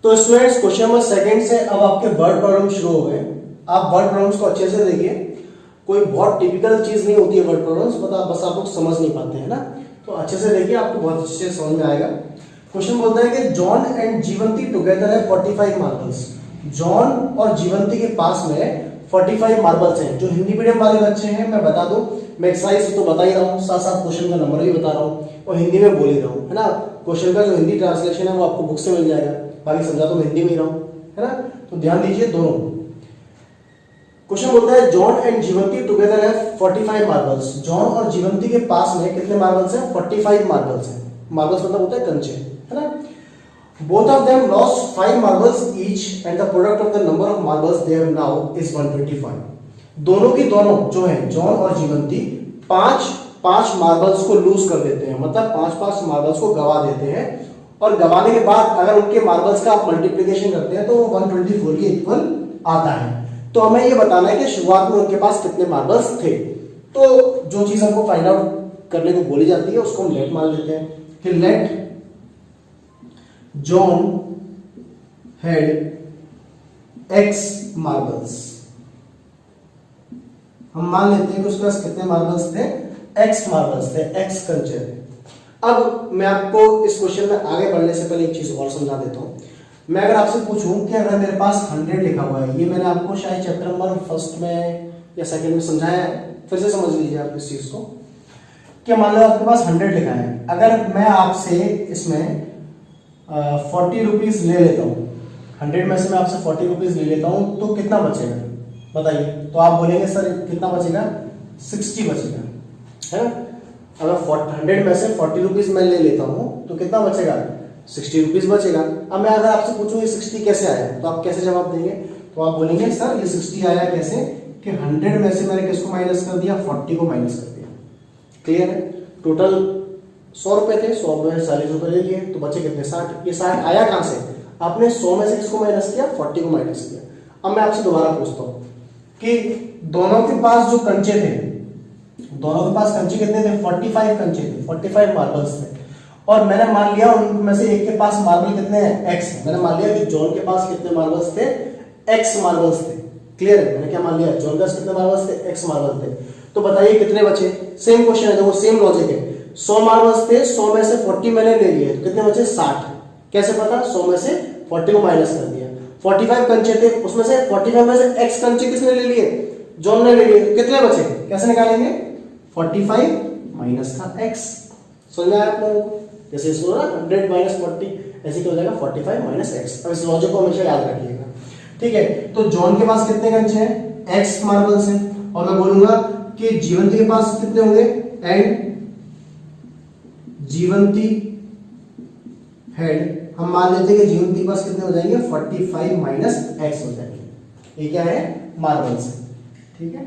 तो students question number second से अब आपके वर्ड प्रॉब्लम शुरू हो गए। आप वर्ड प्रॉब्लम्स को अच्छे से देखिए। कोई बहुत टिपिकल चीज नहीं होती है वर्ड प्रॉब्लम्स, बस आप लोग समझ नहीं पाते हैं ना, तो अच्छे से देखिए, आपको बहुत अच्छे से समझ में आएगा। क्वेश्चन बोलता है कि जॉन एंड जीवंती टुगेदर है 45 मार्बल्स। जॉन और जीवंती के पास में 45 मार्बल्स हैं। जो हिंदी मीडियम वाले बच्चे हैं, मैं बता दूं, मैं एक्सरसाइज तो बता ही रहा हूँ, साथ साथ क्वेश्चन का नंबर भी बता रहा हूँ और हिंदी में बोल ही रहा हूँ, है ना। क्वेश्चन का जो हिंदी ट्रांसलेशन है वो आपको बुक से मिल जाएगा, बाकी समझा तो मैं हिंदी में ही रहा हूँ, है ना। तो ध्यान दीजिए दोनों। क्वेश्चन बोलता है जॉन एंड जीवंती टुगेदर है 45 मार्बल्स। जॉन और जीवंती के पास में कितने मार्बल्स हैं? 45 मार्बल्स हैं। मार्बल्स मतलब होता है कंचे, है ना। Both of them lost 5 marbles each and the product of the number of marbles they have now is 125. दोनों की दोनों जो है जॉन और जीवंती 5 मार्बल्स को लूज कर देते हैं, मतलब 5 मार्बल्स को गवा देते हैं। और गवाने के बाद अगर उनके मार्बल्स का आप मल्टीप्लिकेशन करते हैं तो वो 124 के इक्वल आता है। तो हमें ये बताना है कि शुरुआत में उनके पास कितने मार्बल्स थे। तो जो चीज हमको फाइंड आउट करने को बोली जाती है उसको हम लेट मान लेते हैं कि late John had X marbles। हम मान लेते हैं कि उसके पास कितने मार्बल्स थे? X मार्बल्स थे, X कंचे थे। अब मैं आपको इस क्वेश्चन में आगे बढ़ने से पहले एक चीज और समझा देता हूं। मैं अगर आपसे पूछूं कि अगर मेरे पास 100 लिखा हुआ है, ये मैंने आपको शायद चैप्टर नंबर फर्स्ट में या सेकंड में समझाया है, फिर से समझ लीजिए आप इस चीज को। कि मान लो आपके पास 100 लिखा है, अगर मैं आपसे इसमें 40 रुपीज ले लेता हूँ, 100 में से मैं आपसे 40 रुपीज ले लेता हूँ, तो कितना बचेगा बताइए? तो आप बोलेंगे सर कितना बचेगा? 60 बचेगा, है ना। अगर 100 में से 40 रुपीज मैं ले लेता हूँ तो कितना बचेगा? 60 रुपीज बचेगा। अब मैं अगर आपसे पूछूं ये 60 कैसे आया, तो आप कैसे जवाब देंगे? तो आप बोलेंगे सर ये 60 आया कैसे कि 100 में से मैंने किसको माइनस कर दिया? 40 को माइनस कर दिया। क्लियर है। टोटल 100 रुपए थे, 100 में 40 रुपए ले लिए तो बचे कितने? 60। ये 60 आया कहां से? आपने 100 में से किसको माइनस किया? 40 को माइनस किया। अब मैं आपसे दोबारा पूछता हूं कि दोनों के पास जो कंचे थे, दोनों के पास कंचे कितने थे? 45 कंचे थे, 45 मार्बल्स थे। और मैंने मान लिया उनमें से एक के पास मार्बल कितने हैं? X। मैंने मान लिया कि जॉन के पास कितने मार्बल्स थे? X मार्बल्स थे। क्लियर है। मैंने क्या मान लिया? जॉन के पास कितने मार्बल्स थे? X मार्बल थे। तो बताइए कितने बचे? सेम क्वेश्चन है, देखो सेम लॉजिक है। 100 मार्बल्स थे, 100 में से 40 मैंने ले लिए तो कितने बचे? 60। कैसे पता? 100 में से 40 को माइनस कर दिया। 45 कंचे थे, उसमें से 45 में से X कंचे किसने ले लिए? जॉन ने ले लिए। तो कितने बचे? कैसे निकालेंगे? 45 माइनस का X। समझ में आया आप लोगों को? जैसे इसको ना 100 माइनस 40 ऐसे क्या हो जाएगा? 45 माइनस X। अब इस लॉजिक को हमेशा याद रखिएगा, ठीक है। तो जॉन के पास कितने कंचे हैं? X मार्बल्स हैं। और मैं बोलूंगा कि जीवंती के पास कितने होंगे? एंड जीवंती हेड, हम मान लेते हैं कि जीवंती के पास कितने हो जाएंगे? 45 माइनस X हो जाएंगे। ये क्या है? मार्बल्स है, ठीक है।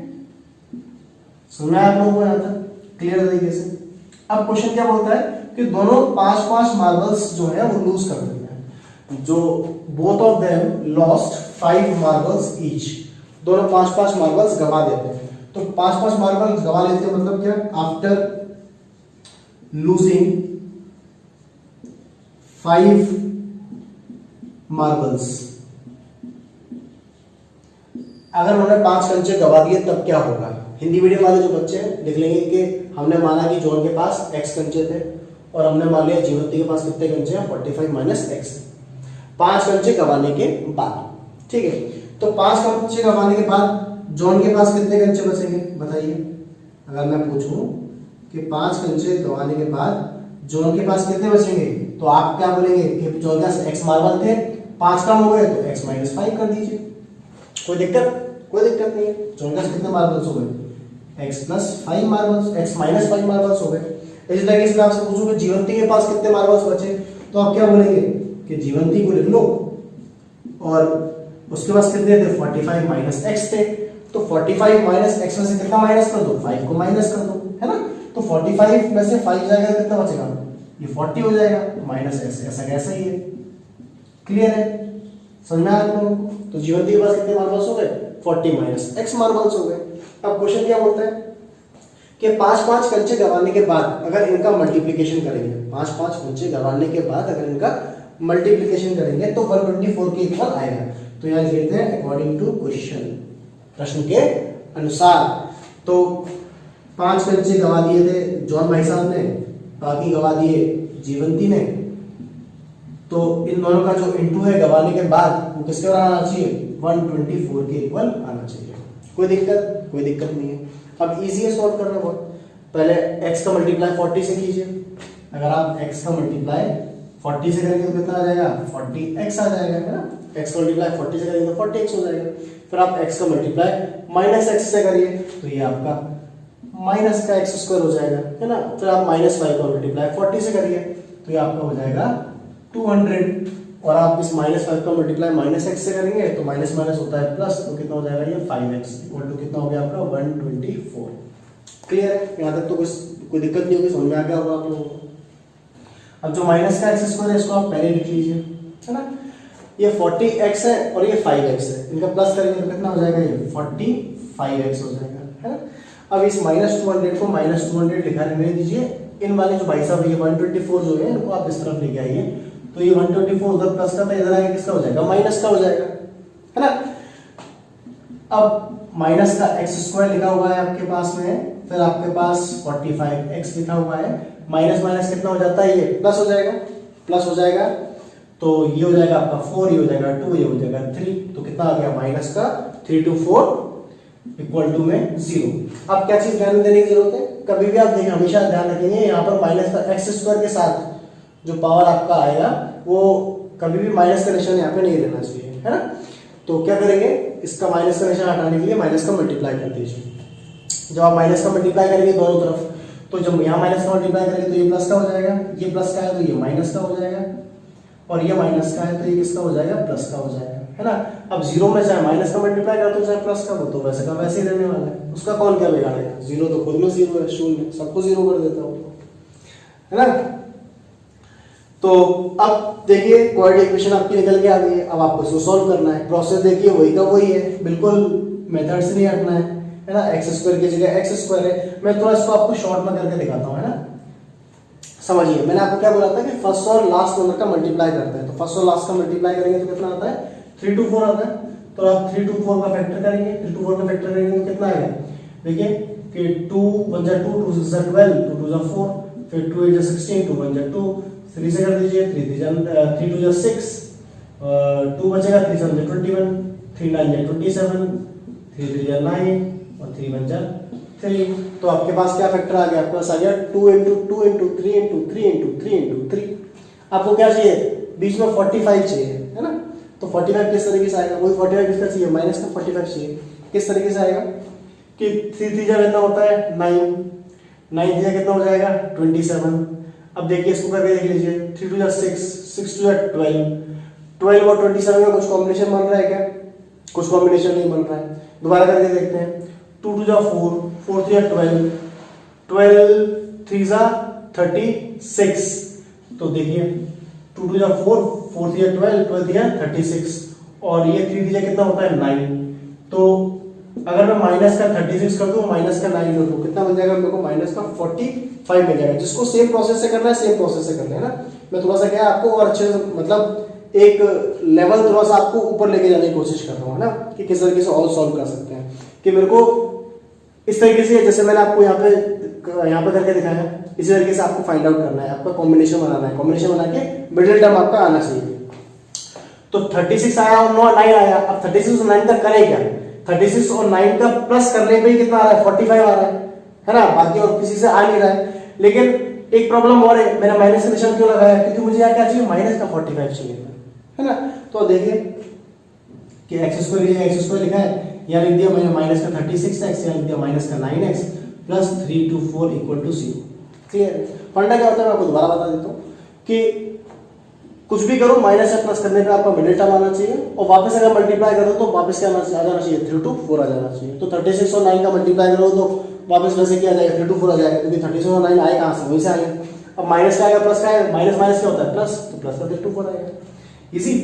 सुना है आप लोगों को यहां तक क्लियर तरीके से? अब क्वेश्चन क्या बोलता है कि दोनों 5 मार्बल्स जो है वो लूज कर देते हैं। जो both of them lost 5 marbles each. दोनों 5 मार्बल्स गवा देते हैं। तो 5 मार्बल्स गवा लेते हैं मतलब क्या? After losing 5 marbles। अगर उन्होंने 5 कंचे गवा दिए तब क्या होगा? हिंदी मीडियम वाले जो बच्चे हैं लिख लेंगे कि हमने माना कि जॉन के पास X कंचे थे और हमने मान लिया जीवंती के पास कितने कंचे हैं? 45 माइनस X। 5 कंचे गवाने के बाद, ठीक है। तो 5 कंचे गवाने के बाद जॉन के पास कितने कंचे बचेंगे बताइए? अगर मैं पूछूं कि 5 कंचे गवाने के बाद जॉन के पास कितने बचेंगे, तो आप क्या बोलेंगे कि जॉन के पास X मार्बल थे, 5 कम हो गए तो X माइनस 5 कर दीजिए। कोई दिक्कत? कोई दिक्कत नहीं है। जॉन के पास कितने मार्बल्स हो गए? X plus 5 marbles, X minus 5 marbles हो गए। इसी तरीके से मैं आपसे पूछूं कि जीवंती के पास कितने मार्बल्स बचे, तो आप क्या बोलेंगे कि जीवंती को लिख लो और उसके पास कितने थे? 45 माइनस X थे। तो 45 माइनस X में से कितना माइनस कर दो? 5 को माइनस कर दो, है ना। तो 45 में से 5 जाएगा कितना बचेगा? ये 40 हो जाएगा माइनस X। ऐसा कैसा ही है। क्लियर है? समझ में आया आप लोगों को? तो जीवंती के पास कितने मार्बल्स हो गए? 40 माइनस X मार्बल्स हो गए। अब क्वेश्चन क्या बोलता है कि 5-5 कंचे गंवाने के बाद अगर इनका मल्टीप्लिकेशन करेंगे, 5-5 कंचे गंवाने के बाद अगर इनका मल्टीप्लिकेशन करेंगे तो 124 के इक्वल आएगा। तो यहाँ लिखते हैं अकॉर्डिंग टू क्वेश्चन, प्रश्न के अनुसार। तो 5 कंचे गंवा दिए थे जॉन भाई साहब ने, बाकी गंवा दिए जीवंती ने। तो इन दोनों का जो इनटू है गंवाने के बाद वो किसके बराबर आना चाहिए, 124 के इक्वल आना चाहिए। कोई दिक्कत नहीं है। अब इजी है सॉल्व करना बहुत। पहले x का मल्टीप्लाई 40 से कीजिए। अगर आप x का मल्टीप्लाई 40 से करेंगे तो कितना आ जाएगा, 40x आ जाएगा, है ना। x का मल्टीप्लाई 40 से करेंगे तो 40x हो जाएगा। फिर आप x का मल्टीप्लाई माइनस x से करिए तो ये आपका माइनस का x स्क्वायर हो जाएगा, है ना। फिर आप माइनस y का मल्टीप्लाई 40 से करिए तो ये आपका हो जाएगा 200। और आप इस माइनस 5 का मल्टीप्लाई माइनस x से करेंगे तो माइनस माइनस होता है प्लस, तो कितना हो जाएगा ये 5x इक्वल टू कितना हो गया आपका 124। क्लियर है, यहाँ तक तो कोई दिक्कत नहीं होगी, समझ में आ गया होगा आप लोगों को। अब जो माइनस का x स्क्वायर है इसको आप पहले लिख लीजिए, है ना। ये 40x है और ये 5x है, इनका प्लस करेंगे तो कितना हो जाएगा, ये 45x हो जाएगा, है ना। अब इस माइनस 200 को माइनस 200 लिखा रहने दीजिए। इन वाले जो भाई साहब ये 124 जो है इनको आप इस तरफ लेके आइए, तो ये 124 उधर प्लस का था, इधर आएगा किसका हो जाएगा, माइनस का हो जाएगा, है ना। अब माइनस का x स्क्वायर लिखा हुआ है आपके पास में, फिर आपके पास 45x लिखा हुआ है, माइनस माइनस कितना हो जाता है, ये प्लस हो जाएगा। तो ये हो जाएगा आपका 4, ये हो जाएगा 2, ये हो जाएगा 3, तो कितना आ गया माइनस का 3 to 4 इक्वल टू में 0। अब क्या चीज ध्यान देने की जरूरत है, कभी भी आप देखें, हमेशा ध्यान रखेंगे यहाँ पर माइनस का x स्क्वायर के साथ जो पावर आपका आएगा वो कभी भी माइनस का निशान यहाँ पे नहीं रहना चाहिए, है ना। तो क्या करेंगे, इसका माइनस का निशान हटाने के लिए माइनस का मल्टीप्लाई कर दीजिए। जब आप माइनस का मल्टीप्लाई करेंगे दोनों तरफ, तो जब यहाँ माइनस का मल्टीप्लाई करेंगे तो ये प्लस का हो जाएगा, ये प्लस का है तो ये माइनस का हो जाएगा, और ये माइनस का है तो ये किसका हो जाएगा, प्लस का हो जाएगा, है ना। अब जीरो में चाहे माइनस का मल्टीप्लाई कर दो चाहे प्लस का, तो वैसे का वैसे ही रहने वाला है, उसका कौन क्या बिगाड़ेगा। जीरो तो खुद में जीरो है, शून्य सबको जीरो कर देता हूँ, है ना। तो अब देखिए क्वाड्रेटिक इक्वेशन आपकी निकल के आ गई है। अब आपको इसको सॉल्व करना है। प्रोसेस देखिए वही का वही है, बिल्कुल मेथड से नहीं हटना है ना। एक्स स्क्वायर की जगह एक्स स्क्वायर है। मैं थोड़ा इसको आपको शॉर्ट में करके दिखाता हूँ, है ना। समझिए, मैंने आपको क्या बोला था कि फर्स्ट और लास्ट नंबर का मल्टीप्लाई करते हैं। तो फर्स्ट और लास्ट का मल्टीप्लाई करेंगे तो कितना आता है, 3 to 4 आता है। तो आप 3 to 4 का फैक्टर करेंगे, 3 to 4 का फैक्टर करेंगे तो कितना आएगा, देखिए कि 2 1 जा 2, 2 6 जा 12, 2 2 जा 4, फिर 2 8 जा 16, 2 1 जा 2, 3 से कर दीजिए, 3 2 जा 6, 2 बचेगा, 3 7 जा 21, 3 9 जा 27, 3 3 जा 9 और 3 1 जा 3। तो आपके पास क्या फैक्टर आ गया, आपके पास आ गया 2 into 2 into 3 into 3 into 3 into 3। आपको क्या चाहिए, बीच में 45 चाहिए, है ना। तो 45 किस तरीके से आएगा, वही 45 किसका चाहिए, माइनस का 45 चाहिए। किस तरीके से आएगा कि 3 3 जा कितना होता है 9, 9 3 जा कितना हो जाएगा 27। अब देखिए इसको करके देख लीजिए, 3 2 जा 6, 6 2 जा 12, 12 और 27 का कुछ कॉम्बिनेशन बन रहा है क्या, कुछ कॉम्बिनेशन नहीं बन रहा है। दोबारा करके देखते हैं, 2 2 जा 4, 4 3 जा 12, 12 3 जा 36। तो देखिए 2 2 जा 4, 4 3 जा 12, 12 3 जा 36, और ये 3 3 जा कितना होता है 9। तो अगर मैं माइनस का 36 कर दूं, माइनस का 9 कर दूं, कितना बन जाएगा मेरे को, माइनस का 45 मिल जाएगा। जिसको सेम प्रोसेस से करना है सेम प्रोसेस से करना है ना। मैं थोड़ा सा क्या आपको और अच्छे से मतलब एक लेवल थोड़ा सा आपको ऊपर लेके जाने की कोशिश कर रहा हूँ, है ना, कि किस तरीके से और सॉल्व कर सकते हैं। कि मेरे को इस तरीके से, जैसे मैंने आपको यहाँ पे करके दिखाया, इसी तरीके से आपको फाइंड आउट करना है, आपका कॉम्बिनेशन बनाना है। कॉम्बिनेशन बना के मिडिल टर्म आपका आना चाहिए। तो 36 आया और 9 आया। अब 36 और 9 तक करें क्या, 36 और 9 का प्लस करने पे ही कितना आ रहा है, 45 आ रहा है ना। बाकी और किसी से आ नहीं रहा है। लेकिन एक प्रॉब्लम और है, मैंने माइनस का निशान क्यों लगाया, क्योंकि मुझे यहाँ क्या चाहिए, माइनस का 45 चाहिए, है ना। तो देखिए कि एक्स स्क्वायर लिखा है, यहाँ लिख दिया मैंने माइनस का 36x, यहाँ लिख दिया माइनस का 9x plus 3 to 4 equal to 0। Clear. फंडा क्या होता है मैं आपको दोबारा बता देता हूँ कि कुछ भी करो माइनस या प्लस करने पे आपका मिडिल टर्म आना चाहिए, और वापस अगर मल्टीप्लाई करो तो वापस क्या आ जाना चाहिए, 3 to 4 आ जाना चाहिए। तो 36 और 9 का मल्टीप्लाई करो तो वापस वैसे क्या आ जाएगा, 3 to 4 आ जाएगा, क्योंकि 36 और 9 आए कहाँ से, वहीं से आएगा। अब माइनस का आएगा प्लस का है, माइनस माइनस क्या होता है प्लस, तो प्लस का 3 to 4 आएगा। इजी।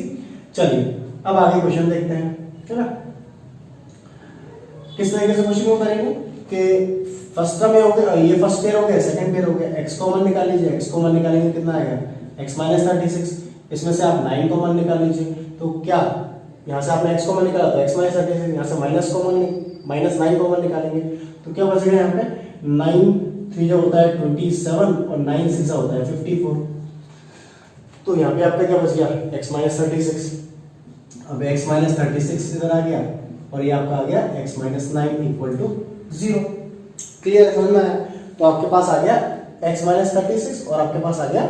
चलिए अब आगे क्वेश्चन देखते हैं, है ना। किस तरीके से क्वेश्चन को करेंगे कि फर्स्ट टर्म हो गया, ये फर्स्ट पेयर हो गया, सेकंड पेयर हो गया, x कॉमन निकाल लीजिए, x कॉमन निकालेंगे कितना आएगा x माइनस 36, इसमें से आप 9 कॉमन निकाल लीजिए, तो क्या यहाँ से आपने x कॉमन निकाला तो x माइनस 36, यहाँ से माइनस 9 कॉमन निकालेंगे तो क्या बचेगा यहाँ पे 9 3 जो होता है 27 और 9 6 होता है 54, तो यहाँ पे आपका क्या बच गया x माइनस 36। अब x माइनस 36 इधर आ गया और ये आपका आ गया x minus 9 equal to 0। Clear समझ में आया? तो आपके पास आ गया x माइनस 36 और आपके पास आ गया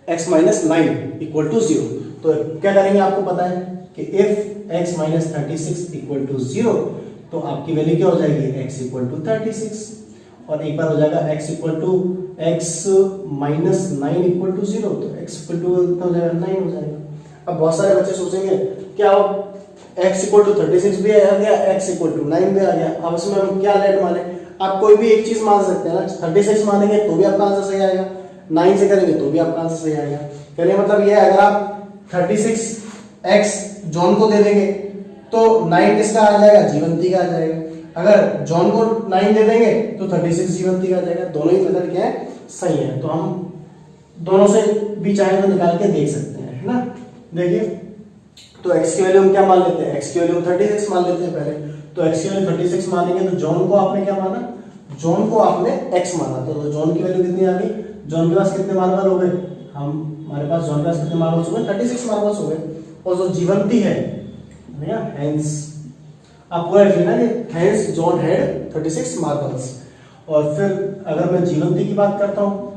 x माइनस 9 इक्वल टू 0। तो क्या करेंगे आपको पता है कि if x minus 36 equal to 0 तो आपकी वैल्यू क्या हो जाएगी x इक्वल टू 36, और एक बार हो जाएगा x equal to x minus 9 equal to 0, तो x इक्वल टू कितना हो जाएगा 9 हो जाएगा। अब बहुत सारे बच्चे सोचेंगे क्या x इक्वल टू 36 भी आ गया, x इक्वल टू 9 भी आ गया, अब इसमें हम क्या लेट माने? आप कोई भी एक चीज मान सकते हैं ना, 36 मानेंगे तो भी आपका आंसर सही आएगा, 9 से करेंगे तो भी आपका आंसर सही आएगा। कहने मतलब ये अगर आप 36x जॉन को दे देंगे तो 9 किसका आ जाएगा जीवंती का आ जाएगा, अगर जॉन को 9 दे देंगे तो 36 जीवंती का आ जाएगा। दोनों ही मेथड क्या है सही है, तो हम दोनों से भी चाहे तो निकाल के देख सकते हैं, है ना। देखिए तो x की वैल्यू हम क्या मान लेते हैं, x की वैल्यू 36 मान लेते हैं पहले, तो x की वैल्यू 36 मानेंगे तो जॉन को आपने क्या माना, जॉन को आपने x माना, तो जॉन की वैल्यू कितनी आ गई, जॉन के पास कितने मार्बल हो गए, हमारे पास जॉन के पास कितने मार्बल्स हो गए 36 मार्बल्स हो गए, और जो जीवंती है हेंस आप पूरा लिखना है हेंस जॉन हैड 36 मार्बल्स। और फिर अगर मैं जीवंती की बात करता हूं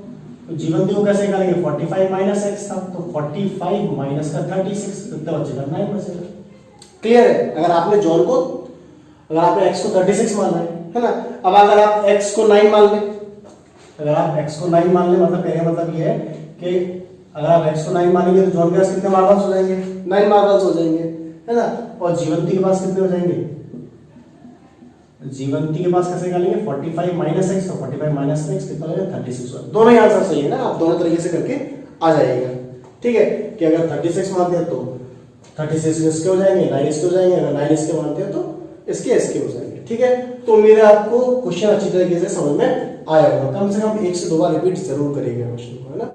तो जीवंती को कैसे निकालेंगे, 45 माइनस x था तो 45 माइनस का 36 कितना बचेगा 9 बचेगा। क्लियर है? अगर आपने जॉन को, अगर आपने x को 36 माना है ना, अब अगर आप x को 9 मान लें, अगर आप x को 9 मान लें मतलब कहने का मतलब ये है कि अगर आप x को 9 मानेंगे तो जॉन के पास कितने मार्बल्स हो जाएंगे 9 मार्बल्स हो जाएंगे, है ना। और जीवंती के पास कितने हो जाएंगे, जीवंती के पास कैसे निकालेंगे 45 माइनस x, तो 45 माइनस x कितना हो जाएगा 36। दोनों ही आंसर सही है ना, आप दोनों तरीके से करके आ जाएगा। ठीक है कि अगर 36 मानते हैं तो 36 इसके हो जाएंगे, 9 इसके हो जाएंगे, अगर 9 इसके मानते हैं तो इसके हो जाएंगे। ठीक है, तो उम्मीद है आपको क्वेश्चन अच्छी तरीके से समझ में आया होगा, कम से कम 1 से 2 बार रिपीट जरूर करिएगा क्वेश्चन को, है ना।